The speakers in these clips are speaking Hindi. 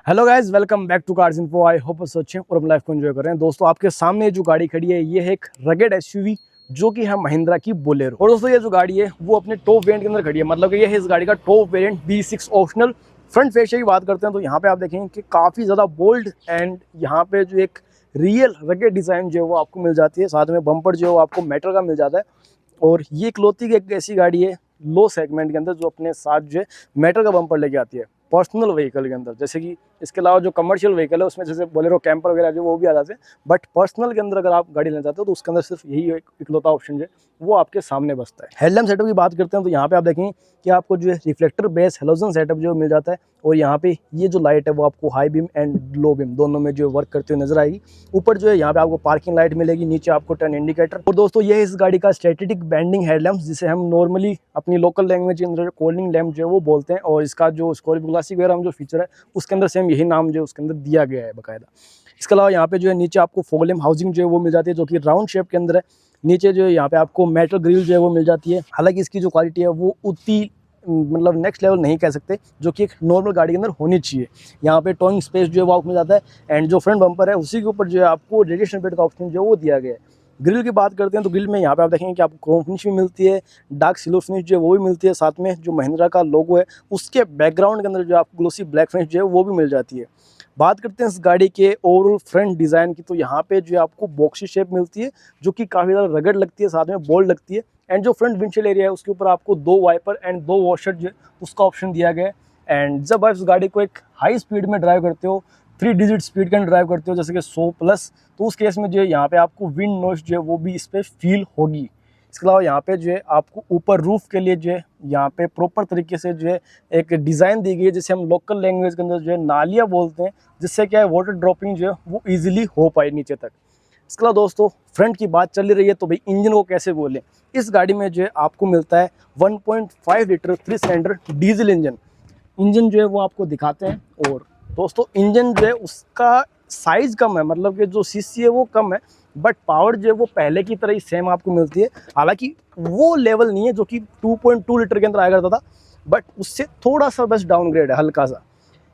Hello guys, welcome back to Cars Info. I hope सब अच्छे हैं और अपनी लाइफ को एंजॉय कर रहे हैं। दोस्तों, आपके सामने जो गाड़ी खड़ी है ये है एक रगेड एसयूवी जो कि है महिंद्रा की बोलेरो। और दोस्तों, ये जो गाड़ी है वो अपने टॉप वेरिएंट के अंदर खड़ी है, मतलब कि ये है इस गाड़ी का top variant B6 optional. Front face की बात करते हैं तो यहाँ पे आप देखेंगे कि काफ़ी ज़्यादा बोल्ड एंड यहाँ पे जो एक रियल रगेड डिज़ाइन जो है वो आपको मिल जाती है। साथ में बम्पर जो है वो आपको मेटल का मिल जाता है। और ये इकलौती की एक ऐसी गाड़ी है लो सेगमेंट के अंदर जो अपने साथ जो है मेटल का बम्पर लेके आती है पर्सनल व्हीकल के अंदर। जैसे कि इसके अलावा जो कमर्शियल व्हीकल है उसमें जैसे बोलेरो कैंपर वगैरह जो वो भी आ जाते हैं, बट पर्सनल के अंदर अगर आप गाड़ी लेना चाहते हो तो उसके अंदर सिर्फ यही एक इकलौता ऑप्शन जो है वो आपके सामने बसता है। हेडलैम्प सेटअप की बात करते हैं तो यहाँ पे आप देखेंगे कि आपको जो है रिफ्लेक्टर बेस हेलोजन सेटअप जो मिल जाता है। और यहाँ पे ये जो लाइट है वो आपको high beam and low beam दोनों में जो वर्क करते हुए नजर आएगी। ऊपर जो है यहाँ पे आपको पार्किंग लाइट मिलेगी, नीचे आपको टर्न इंडिकेटर। और दोस्तों, ये है इस गाड़ी का स्टैटिक बेंडिंग हेडलैम्प, जिसे हम नॉर्मली अपनी लोकल लैंग्वेज के अंदर कॉलिंग लैम्प जो है वो बोलते हैं। और इसका जो स्कॉर्पियो क्लासिक वगैरह जो फीचर है उसके अंदर सेम यही नाम जो उसके अंदर दिया गया है बाकायदा। इसके अलावा यहाँ पे जो है नीचे आपको फॉग लैम्प हाउसिंग जो है वो मिल जाती है जो कि राउंड शेप के अंदर है। नीचे जो है यहाँ पे आपको मेटल ग्रिल जो है वो मिल जाती है। हालांकि इसकी जो क्वालिटी है वो उतनी मतलब नेक्स्ट लेवल नहीं कह सकते, जो कि एक नॉर्मल गाड़ी के अंदर होनी चाहिए। यहाँ पे टोइंग स्पेस जो है वो आपको मिल जाता है। एंड जो फ्रंट बम्पर है उसी के ऊपर जो है आपको रेडिएशन पेड का ऑप्शन जो है वो दिया गया है। ग्रिल की बात करते हैं तो ग्रिल में यहाँ पे आप देखेंगे कि आपको क्रोम फिनिश भी मिलती है, डार्क सिल्वर फिनिश जो है वो भी मिलती है। साथ में जो महिंद्रा का लोगो है उसके बैकग्राउंड के अंदर जो आपको ग्लोसी ब्लैक फिनिश जो है वो भी मिल जाती है। बात करते हैं इस गाड़ी के ओवरऑल फ्रंट डिज़ाइन की, तो यहाँ पे जो है आपको बॉक्सी शेप मिलती है जो कि काफ़ी ज़्यादा रगड़ लगती है, साथ में बोल्ड लगती है। एंड जो फ्रंट विंडशील्ड एरिया है उसके ऊपर आपको 2 वाइपर एंड 2 वॉशर जो है उसका ऑप्शन दिया गया है। एंड जब आप इस गाड़ी को एक हाई स्पीड में ड्राइव करते हो, 3 डिजिट स्पीड के अंदर ड्राइव करते हो जैसे कि 100 प्लस, तो उस केस में जो है यहाँ पे आपको विंड नॉइस जो है वो भी इस पर फील होगी। इसके अलावा यहाँ पे जो है आपको ऊपर रूफ के लिए जो है यहाँ पे प्रॉपर तरीके से जो है एक डिज़ाइन दी गई है, जिसे हम लोकल लैंग्वेज के अंदर जो है नालिया बोलते हैं, जिससे क्या है वाटर ड्रॉपिंग जो है वो ईजिली हो पाए नीचे तक। इसके अलावा दोस्तों, फ्रंट की बात चल रही है तो भाई इंजन को कैसे बोलें। इस गाड़ी में जो है आपको मिलता है 1.5 लीटर 3 सिलेंडर डीजल इंजन जो है वो आपको दिखाते हैं। और दोस्तों, इंजन जो है उसका साइज़ कम है, मतलब कि जो सीसी है वो कम है, बट पावर जो है वो पहले की तरह ही सेम आपको मिलती है। हालांकि वो लेवल नहीं है जो कि 2.2 लीटर के अंदर आया करता था, बट उससे थोड़ा सा बस डाउनग्रेड है, हल्का सा।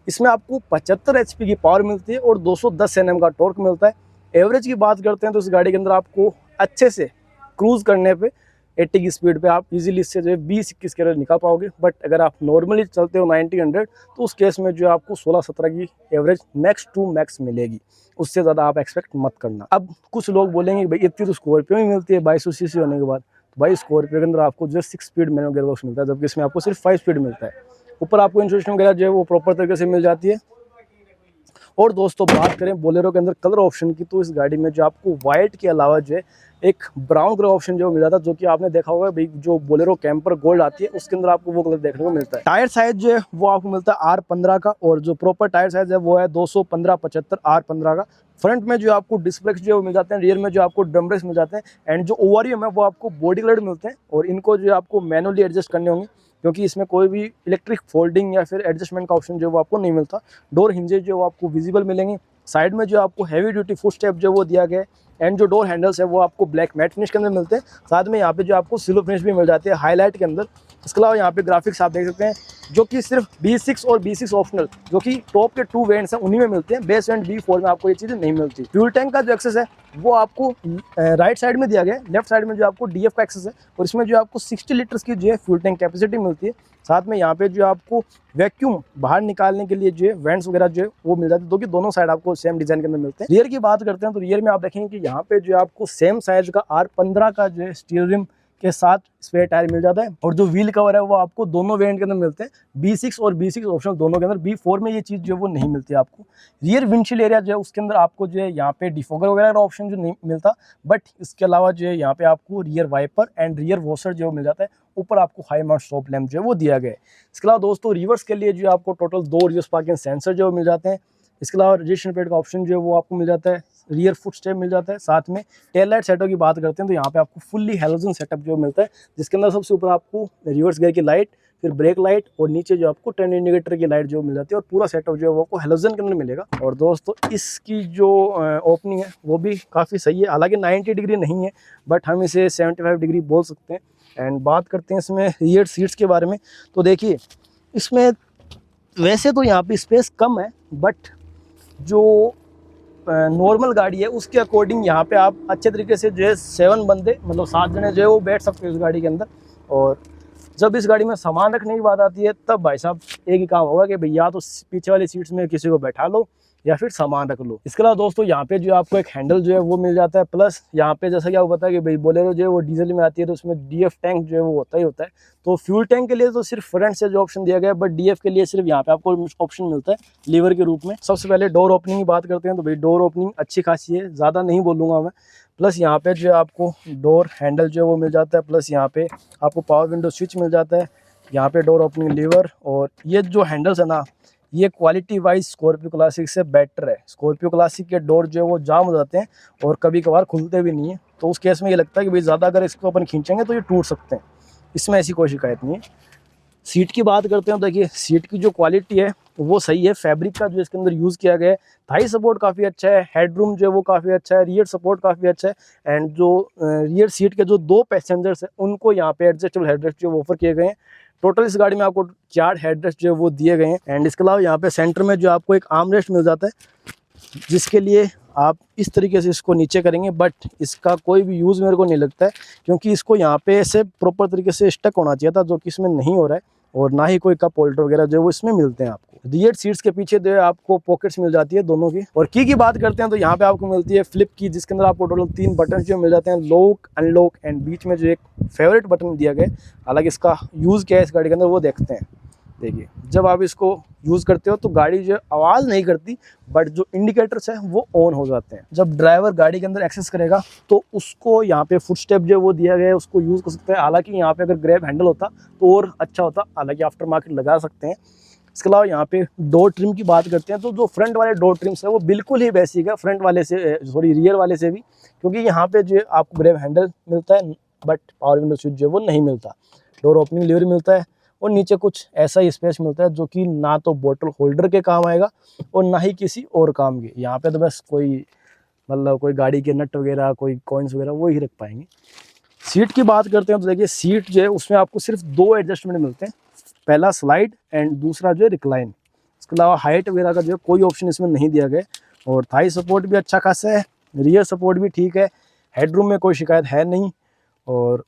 इसमें आपको 75 HP की पावर मिलती है और 210 Nm का टॉर्क मिलता है। एवरेज की बात करते हैं तो इस गाड़ी के अंदर आपको अच्छे से क्रूज़ करने पे 80 की स्पीड पे आप इजीली इससे जो है 20-21 के रेंज निकाल पाओगे। बट अगर आप नॉर्मली चलते हो 90-100 तो उस केस में जो आपको 16-17 की एवरेज मैक्स टू मैक्स मिलेगी। उससे ज़्यादा आप एक्सपेक्ट मत करना। अब कुछ लोग बोलेंगे भाई इतनी तो स्कॉर्पियो में मिलती है 2200 सीसी होने के बाद। तो भाई स्कॉर्पियो के अंदर आपको जो 6 स्पीड मैनुअल गियरबॉक्स मिलता है, जबकि इसमें आपको सिर्फ 5 स्पीड मिलता है। ऊपर आपको इंस्ट्रूमेंटेशन वगैरह जो है वो प्रॉपर तरीके से मिल जाती है। और दोस्तों, बात करें बोलेरो के अंदर कलर ऑप्शन की, तो इस गाड़ी में जो आपको वाइट के अलावा जो है एक ब्राउन कलर ऑप्शन जो मिल जाता है, जो कि आपने देखा होगा भाई जो बोलेरो कैंपर गोल्ड आती है उसके अंदर आपको वो कलर देखने को मिलता है। टायर साइज जो है वो आपको मिलता है R15 का, और जो प्रॉपर टायर साइज है वो है 215/75 R15 का। फ्रंट में जो आपको डिस्प्लेक्स जो है वो मिल जाते हैं, रियर में जो आपको ड्रम ब्रेक्स मिल जाते हैं। एंड जो ओवरव्यू है वो आपको बॉडी कलर मिलते हैं, और इनको जो आपको मैनुअली एडजस्ट करने होंगे क्योंकि इसमें कोई भी इलेक्ट्रिक फोल्डिंग या फिर एडजस्टमेंट का ऑप्शन जो वो आपको नहीं मिलता। डोर हिंजेस जो आपको विजिबल मिलेंगे। साइड में जो आपको हैवी ड्यूटी फुट स्टेप जो वो दिया गया है। एंड जो डोर हैंडल्स है वो आपको ब्लैक मैट फिनिश के अंदर मिलते हैं। साथ में यहाँ पे जो आपको सिल्वर फिनिश भी मिल जाती है हाईलाइट के अंदर। इसके अलावा यहाँ पे ग्राफिक्स आप देख सकते हैं जो कि सिर्फ B6 और B6 ऑप्शनल जो कि टॉप के 2 वेरिएंट्स हैं उन्हीं में मिलते हैं। बेस वेरिएंट B4 में आपको ये चीज़ें नहीं मिलती। फ्यूल टैंक का जो एक्सेस है वो आपको राइट साइड में दिया गया है। लेफ्ट साइड में जो आपको DF का एक्सेस है, और इसमें जो आपको 60 लीटर्स की जो है फ्यूल टैंक कैपेसिटी मिलती है। साथ में यहाँ पे जो आपको वैक्यूम बाहर निकालने के लिए जो है वेंट्स वगैरह जो है वो मिल जाते हैं, जो कि दोनों साइड आपको सेम डिजाइन के अंदर मिलते हैं। रियर की बात करते हैं तो रियर में आप देखेंगे कि यहाँ पे जो आपको सेम साइज का R15 का जो है स्टील रिम के साथ स्पेयर टायर मिल जाता है। और जो व्हील कवर है वो आपको दोनों वेरिएंट के अंदर मिलते हैं, B6 और B6 ऑप्शनल दोनों के अंदर। B4 में ये चीज़ जो है वो नहीं मिलती है आपको। रियर विंडशील्ड एरिया जो है उसके अंदर आपको जो है यहाँ पे डिफोगर वगैरह का ऑप्शन जो नहीं मिलता, बट इसके अलावा जो है यहाँ पे आपको rear wiper and rear washer जो मिल जाता है। ऊपर आपको हाई माउंट स्टॉप लैंप जो है वो दिया गया है। इसके अलावा दोस्तों, रिवर्स के लिए जो आपको टोटल 2 रिवर्स पार्किंग सेंसर जो मिल जाते हैं। इसके अलावा रजिस्ट्रेशन प्लेट का ऑप्शन जो है वो आपको मिल जाता है। रियर फुट स्टेप मिल जाता है। साथ में टेल लाइट सेटअप की बात करते हैं तो यहाँ पे आपको फुल्ली हेलोजन सेटअप जो मिलता है, जिसके अंदर सबसे ऊपर आपको रिवर्स गियर की लाइट, फिर ब्रेक लाइट, और नीचे जो आपको टर्न इंडिकेटर की लाइट जो मिल जाती है। और पूरा सेटअप जो है वो आपको हेलोजन के अंदर मिलेगा। और दोस्तों, इसकी जो ओपनिंग है वो भी काफ़ी सही है। हालांकि 90 डिग्री नहीं है, बट हम इसे 75 डिग्री बोल सकते हैं। एंड बात करते हैं इसमें रियर सीट्स के बारे में, तो देखिए इसमें वैसे तो यहाँ पे स्पेस कम है, बट जो नॉर्मल गाड़ी है उसके अकॉर्डिंग यहाँ पे आप अच्छे तरीके से जो है 7 बंदे मतलब 7 जने जो है वो बैठ सकते हो इस गाड़ी के अंदर। और जब इस गाड़ी में सामान रखने की बात आती है तब भाई साहब एक ही काम होगा कि भैया तो पीछे वाली सीट्स में किसी को बैठा लो या फिर सामान रख लो। इसके अलावा दोस्तों यहाँ पे जो आपको एक हैंडल जो है वो मिल जाता है, प्लस यहाँ पे जैसा कि आपको पता है कि भाई बोलेरो जो है वो डीजल में आती है तो उसमें डीएफ टैंक जो है वो होता ही होता है। तो फ्यूल टैंक के लिए तो सिर्फ फ्रंट से जो ऑप्शन दिया गया है, बट डीएफ के लिए सिर्फ यहाँ पे आपको ऑप्शन मिलता है लीवर के रूप में। सबसे पहले डोर ओपनिंग की बात करते हैं तो भाई डोर ओपनिंग अच्छी खासी है, ज़्यादा नहीं बोलूँगा मैं। प्लस यहाँ पे जो है आपको डोर हैंडल जो है वो मिल जाता है, प्लस यहाँ पे आपको पावर विंडो स्विच मिल जाता है, यहाँ पे डोर ओपनिंग लीवर। और ये जो हैंडल्स है ना, ये क्वालिटी वाइज स्कॉर्पियो क्लासिक से बेटर है। स्कॉर्पियो क्लासिक के डोर जो है वो जाम हो जाते हैं और कभी कभार खुलते भी नहीं है, तो उस केस में ये लगता है कि भाई ज़्यादा अगर इसको अपन खींचेंगे तो ये टूट सकते हैं। इसमें ऐसी कोई शिकायत नहीं है। सीट की बात करते हैं तो देखिए सीट की जो क्वालिटी है वो सही है। फैब्रिक का जो इसके अंदर यूज़ किया गया है, थाई सपोर्ट काफ़ी अच्छा है, हेडरूम जो है वो काफ़ी अच्छा है, रियर सपोर्ट काफ़ी अच्छा है। एंड जो रियर सीट के जो 2 पैसेंजर्स हैं उनको यहाँ पे एडजस्टेबल हेडरेस्ट जो ऑफर किए गए हैं। टोटल इस गाड़ी में आपको 4 हेडरेस्ट जो है वो दिए गए हैं। एंड इसके अलावा यहाँ पे सेंटर में जो आपको एक आर्म रेस्ट मिल जाता है, जिसके लिए आप इस तरीके से इसको नीचे करेंगे, बट इसका कोई भी यूज़ मेरे को नहीं लगता है, क्योंकि इसको यहाँ पे ऐसे प्रॉपर तरीके से स्टक होना चाहिए था, जो कि इसमें नहीं हो रहा है। और ना ही कोई कप होल्डर वगैरह जो है वो इसमें मिलते हैं आपको। रियर सीट्स के पीछे जो है आपको पॉकेट्स मिल जाती है दोनों की। और की बात करते हैं तो यहाँ पे आपको मिलती है फ्लिप की, जिसके अंदर आपको टोटल 3 बटन जो मिल जाते हैं, लॉक, अनलॉक एंड बीच में जो एक फेवरेट बटन दिया गया है। हालांकि इसका यूज़ क्या है इस गाड़ी के अंदर वो देखते हैं। देखिए जब आप इसको यूज़ करते हो तो गाड़ी जो आवाज़ नहीं करती, बट जो इंडिकेटर्स है वो ऑन हो जाते हैं। जब ड्राइवर गाड़ी के अंदर एक्सेस करेगा तो उसको यहाँ पे फुट स्टेप जो वो दिया गया है उसको यूज़ कर सकते हैं। हालांकि यहाँ पे अगर ग्रैब हैंडल होता तो और अच्छा होता, हालांकि आफ्टर मार्केट लगा सकते हैं। इसके अलावा यहाँ पे डोर ट्रिम की बात करते हैं तो जो फ्रंट वाले डोर ट्रिम्स है वो बिल्कुल ही बेसिक है, फ्रंट वाले से सॉरी रियर वाले से भी, क्योंकि यहाँ पे जो आपको ग्रैब हैंडल मिलता है बट पावर विंडो स्विच जो वो नहीं मिलता। डोर ओपनिंग लीवर मिलता है और नीचे कुछ ऐसा ही स्पेस मिलता है जो कि ना तो बोतल होल्डर के काम आएगा और ना ही किसी और काम के। यहाँ पे तो बस कोई मतलब कोई गाड़ी के नट वगैरह, कोई कॉइन्स वगैरह वो ही रख पाएंगे। सीट की बात करते हैं तो देखिए सीट जो है उसमें आपको सिर्फ 2 एडजस्टमेंट मिलते हैं, पहला स्लाइड एंड दूसरा जो है रिक्लाइन। इसके अलावा हाइट वगैरह का जो है कोई ऑप्शन इसमें नहीं दिया गया। और थाई सपोर्ट भी अच्छा खासा है, रियर सपोर्ट भी ठीक है, हेडरूम में कोई शिकायत है नहीं। और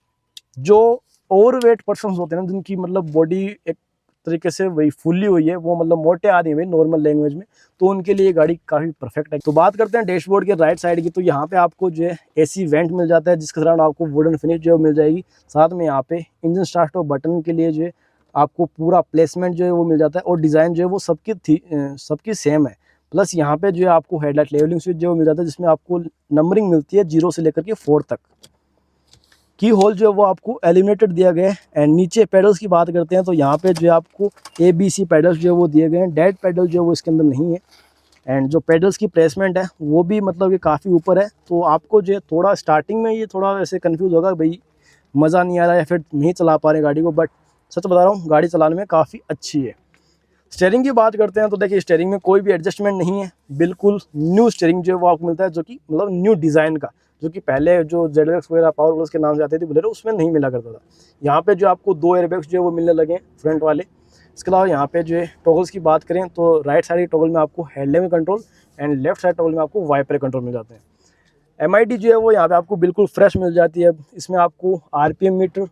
जो ओवरवेट पर्सन होते हैं ना, जिनकी मतलब बॉडी एक तरीके से वही फुल्ली हुई है, वो मतलब मोटे आदमी भाई नॉर्मल लैंग्वेज में, तो उनके लिए ये गाड़ी काफ़ी परफेक्ट है। तो बात करते हैं डैशबोर्ड के राइट साइड की, तो यहाँ पे आपको जो है एसी वेंट मिल जाता है, जिसके दौरान आपको वुडन फिनिश जो मिल जाएगी। साथ में यहाँ पे इंजन स्टार्ट और बटन के लिए जो है आपको पूरा प्लेसमेंट जो है वो मिल जाता है, और डिज़ाइन जो है वो सबकी सेम है। प्लस यहाँ पे जो है आपको हेडलाइट लेवलिंग स्विच जो मिल जाता है, जिसमें आपको नंबरिंग मिलती है 0 से लेकर के 4 तक। की होल जो है वो आपको एलिमिनेटेड दिया गया है। एंड नीचे पेडल्स की बात करते हैं तो यहाँ पे जो है आपको ABC पेडल्स जो है वो दिए गए हैं, डेड पेडल जो है वो इसके अंदर नहीं है। एंड जो पेडल्स की प्लेसमेंट है वो भी मतलब ये काफ़ी ऊपर है, तो आपको जो है थोड़ा स्टार्टिंग में ये थोड़ा ऐसे कंफ्यूज होगा भाई मज़ा नहीं आ रहा है या फिर नहीं चला पा रहे गाड़ी को, बट सच बता रहा हूँ गाड़ी चलाने में काफ़ी अच्छी है। स्टीयरिंग की बात करते हैं तो देखिए स्टीयरिंग में कोई भी एडजस्टमेंट नहीं है, बिल्कुल न्यू स्टीयरिंग जो है वो आपको मिलता है, जो कि मतलब न्यू डिज़ाइन का, जो कि पहले जो ZX वगैरह पावर प्लस के नाम से आती थी बोलेरो उसमें नहीं मिला करता था। यहाँ पे जो आपको 2 एयरबैग्स जो है वो मिलने लगे फ्रंट वाले। इसके अलावा यहाँ पे जो है टॉगल्स की बात करें तो राइट साइड के टॉगल में आपको headlamp control and left side toggle में आपको वाइपर कंट्रोल मिल जाते हैं। MID जो है वो यहाँ पे आपको बिल्कुल फ्रेश मिल जाती है। इसमें आपको RPM मीटर,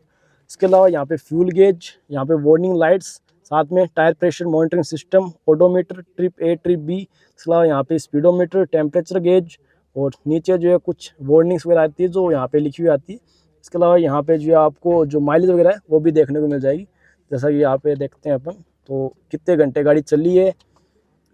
इसके अलावा यहाँ पे फ्यूल गेज, यहाँ पे वार्निंग लाइट्स, साथ में tyre pressure monitoring system, odometer, trip A trip B, इसके अलावा यहाँ पे स्पीडोमीटर, टेम्परेचर गेज, और नीचे जो है कुछ वार्निंग्स वगैरह आती है जो यहाँ पे लिखी हुई आती है। इसके अलावा यहाँ पे जो है आपको जो माइलेज वगैरह है वो भी देखने को मिल जाएगी, जैसा कि यहाँ पे देखते हैं अपन तो कितने घंटे गाड़ी चली है।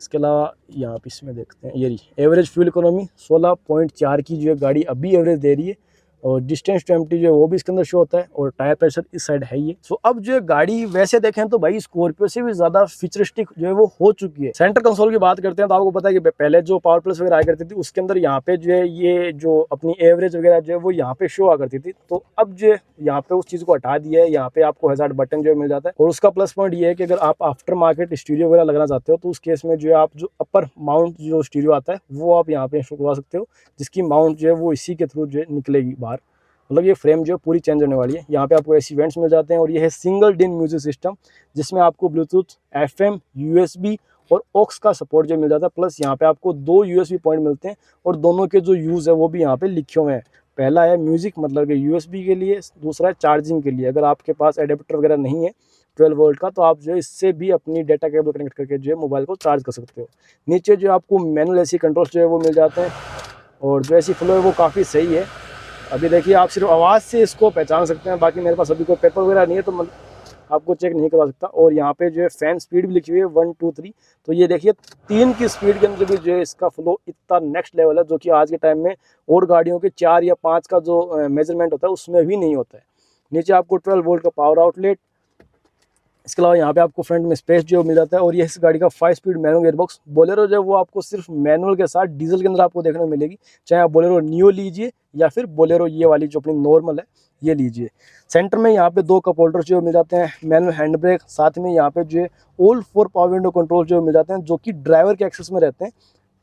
इसके अलावा यहाँ पे इसमें देखते हैं ये रही एवरेज फ्यूल इकोनॉमी 16.4 की जो है गाड़ी अभी एवरेज दे रही है, और डिस्टेंस टू एम्प्टी जो है वो भी इसके अंदर शो होता है, और टायर प्रेशर इस साइड है ये। सो अब जो गाड़ी वैसे देखें तो भाई स्कॉर्पियो से भी ज्यादा फ्यूचरिस्टिक जो है वो हो चुकी है। सेंटर कंसोल की बात करते हैं तो आपको पता है कि पहले जो पावर प्लस वगैरह आया करती थी उसके अंदर यहाँ पे जो है ये जो अपनी एवरेज वगैरह जो है वो यहाँ पे शो आ करती थी, तो अब जो यहाँ पे उस चीज को हटा दिया है। यहाँ पे आपको हैजार्ड बटन जो है मिल जाता है, और उसका प्लस पॉइंट ये है कि अगर आप आफ्टर मार्केट स्टीरियो वगैरह लगाना चाहते हो तो उस केस में जो है आप जो अपर माउंट जो स्टीरियो आता है वो आप यहाँ पे इंस्टॉल करवा सकते हो, जिसकी माउंट जो है वो इसी के थ्रू जो है निकलेगी बाहर। मतलब ये फ्रेम जो पूरी चेंज होने वाली है। यहाँ पे आपको ऐसी वेंट्स मिल जाते हैं, और ये है सिंगल डिन म्यूजिक सिस्टम, जिसमें आपको ब्लूटूथ, FM, USB और ऑक्स का सपोर्ट जो मिल जाता है, प्लस यहाँ पे आपको 2 USB पॉइंट मिलते हैं और दोनों के जो यूज़ है वो भी यहाँ पे लिखे हुए हैं। पहला है म्यूज़िक मतलब कि USB के लिए, दूसरा है चार्जिंग के लिए। अगर आपके पास एडेप्टर वगैरह नहीं है 12 वोल्ट का तो आप जो है इससे भी अपनी डाटा केबल कनेक्ट करके जो है मोबाइल को चार्ज कर सकते हो। नीचे जो आपको मैनुअल AC कंट्रोल जो है वो मिल जाते हैं और जो AC फ्लो है वो काफ़ी सही है। अभी देखिए आप सिर्फ आवाज़ से इसको पहचान सकते हैं, बाकी मेरे पास अभी कोई पेपर वगैरह नहीं है तो आपको चेक नहीं करवा सकता। और यहाँ पे जो है फैन स्पीड भी लिखी हुई है 1 2 3, तो ये देखिए 3 की स्पीड के अंदर भी जो है इसका फ्लो इतना नेक्स्ट लेवल है, जो कि आज के टाइम में और गाड़ियों के 4 या 5 का जो मेजरमेंट होता है उसमें भी नहीं होता है। नीचे आपको 12 वोल्ट का पावर आउटलेट, इसके अलावा यहाँ पे आपको फ्रंट में स्पेस जो मिल जाता है। और ये इस गाड़ी का 5 स्पीड मैनुअल गियरबॉक्स। बोलेरो जो है वो आपको सिर्फ मैनुअल के साथ डीजल के अंदर आपको देखने को मिलेगी, चाहे आप बोलेरो नियो लीजिए या फिर बोलेरो ये वाली जो अपनी नॉर्मल है ये लीजिए। सेंटर में यहाँ पे 2 कप होल्डर जो मिल जाते हैं, मैनुअल हैंड ब्रेक, साथ में यहाँ पे जो है ऑल 4 पावर विंडो कंट्रोल जो मिल जाते हैं, जो कि ड्राइवर के एक्सेस में रहते हैं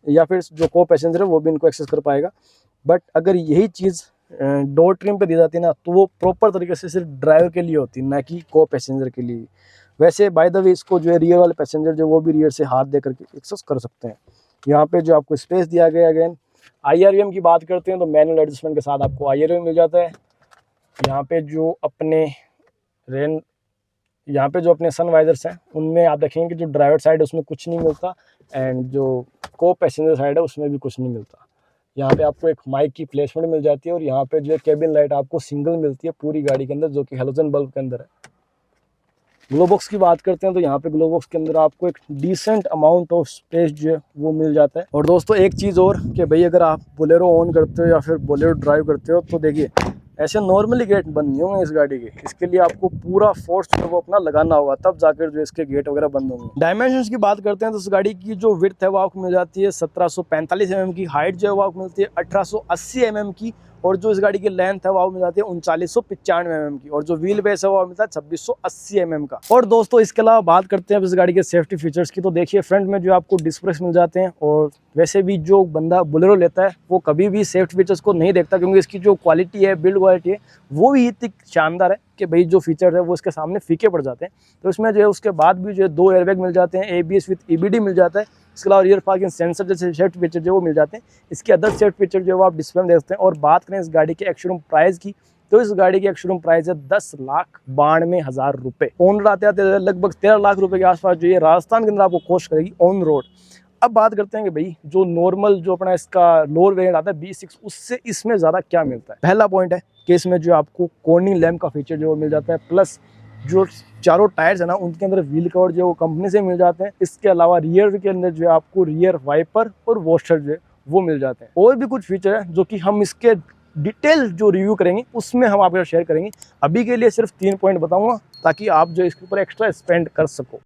या फिर जो को पैसेंजर है वो भी इनको एक्सेस कर पाएगा। बट अगर यही चीज़ डोर ट्रिम पे दी जाती है ना तो वो प्रॉपर तरीके से सिर्फ ड्राइवर के लिए होती है, ना कि को पैसेंजर के लिए। वैसे बाय द वे इसको जो है रियर वाले पैसेंजर जो वो भी रियर से हाथ दे करके एक्सेस कर सकते हैं। यहाँ पे जो आपको स्पेस दिया गया है, अगेन IRVM की बात करते हैं तो मैनुअल एडजस्टमेंट के साथ आपको IRVM मिल जाता है। यहाँ पे जो अपने सन वाइजर्स हैं उनमें आप देखेंगे कि जो ड्राइवर साइड है उसमें कुछ नहीं मिलता एंड जो को पैसेंजर साइड है उसमें भी कुछ नहीं मिलता। यहाँ पे आपको एक माइक की प्लेसमेंट मिल जाती है और यहाँ पे जो है केबिन लाइट आपको सिंगल मिलती है पूरी गाड़ी के अंदर, जो कि हेलोजन बल्ब के अंदर है। ग्लो बॉक्स की बात करते हैं तो यहाँ पे ग्लो बॉक्स के अंदर आपको एक डिसेंट अमाउंट ऑफ स्पेस जो है वो मिल जाता है। और दोस्तों एक चीज़ और कि भाई अगर आप बोलेरो ऑन करते हो या फिर बोलेरो ड्राइव करते हो तो देखिए ऐसे नॉर्मली गेट बंद नहीं होंगे इस गाड़ी के, इसके लिए आपको पूरा फोर्स जो वो अपना लगाना होगा, तब जाकर जो इसके गेट वगैरह बंद होंगे। डायमेंशंस की बात करते हैं तो इस गाड़ी की जो विड्थ है वो आपको मिल जाती है 1745 mm की, हाइट जो है वो आपको मिलती है 1880 mm की, और जो इस गाड़ी की लेंथ है वो आपको मिल जाती है 3995 mm की, और जो व्हील बेस है वो मिलता है 2680 mm का। और दोस्तों इसके अलावा बात करते हैं इस गाड़ी के सेफ्टी फीचर्स की, तो देखिए फ्रंट में जो आपको डिस्क ब्रेक्स मिल जाते हैं। और वैसे भी जो बंदा बोलेरो लेता है वो कभी भी सेफ्टी फीचर्स को नहीं देखता, क्योंकि इसकी जो क्वालिटी है, बिल्ड क्वालिटी है, वो भी इतनी शानदार है कि भाई जो फीचर है वो इसके सामने फीके पड़ जाते हैं। तो इसमें जो है उसके बाद भी जो है 2 एयरबैग मिल जाते हैं, ABS विद EBD मिल जाता है। इसके अलावा रियर पार्किंग सेंसर जैसे सेफ्टी फीचर जो वो मिल जाते हैं। इसके अदर सेफ्टी फीचर जो है वो आप डिस्प्ले में देख सकते हैं। और बात करें इस गाड़ी के एक्स-शोरूम प्राइस की, तो इस गाड़ी की एक्स-शोरूम प्राइस है 10,92,000 रुपये। ऑन रोड आते आते लगभग 13 लाख रुपए के आसपास जो ये राजस्थान के अंदर आपको कॉस्ट करेगी ऑन रोड। अब बात करते हैं कि भाई जो नॉर्मल जो अपना इसका लोअर वेरिएंट आता है B6, उससे इसमें ज़्यादा क्या मिलता है। पहला पॉइंट है कि इसमें जो आपको कॉर्निंग लैम्प का फीचर जो मिल जाता है, प्लस जो चारों टायर्स है ना उनके अंदर व्हील कवर जो कंपनी से मिल जाते हैं। इसके अलावा रियर के अंदर जो है आपको रियर वाइपर और वॉशर जो है वो मिल जाते हैं। और भी कुछ फीचर है जो कि हम इसके डिटेल जो रिव्यू करेंगे उसमें हम आपके साथ शेयर करेंगे। अभी के लिए सिर्फ 3 पॉइंट बताऊंगा ताकि आप जो इसके ऊपर एक्स्ट्रा स्पेंड कर सको।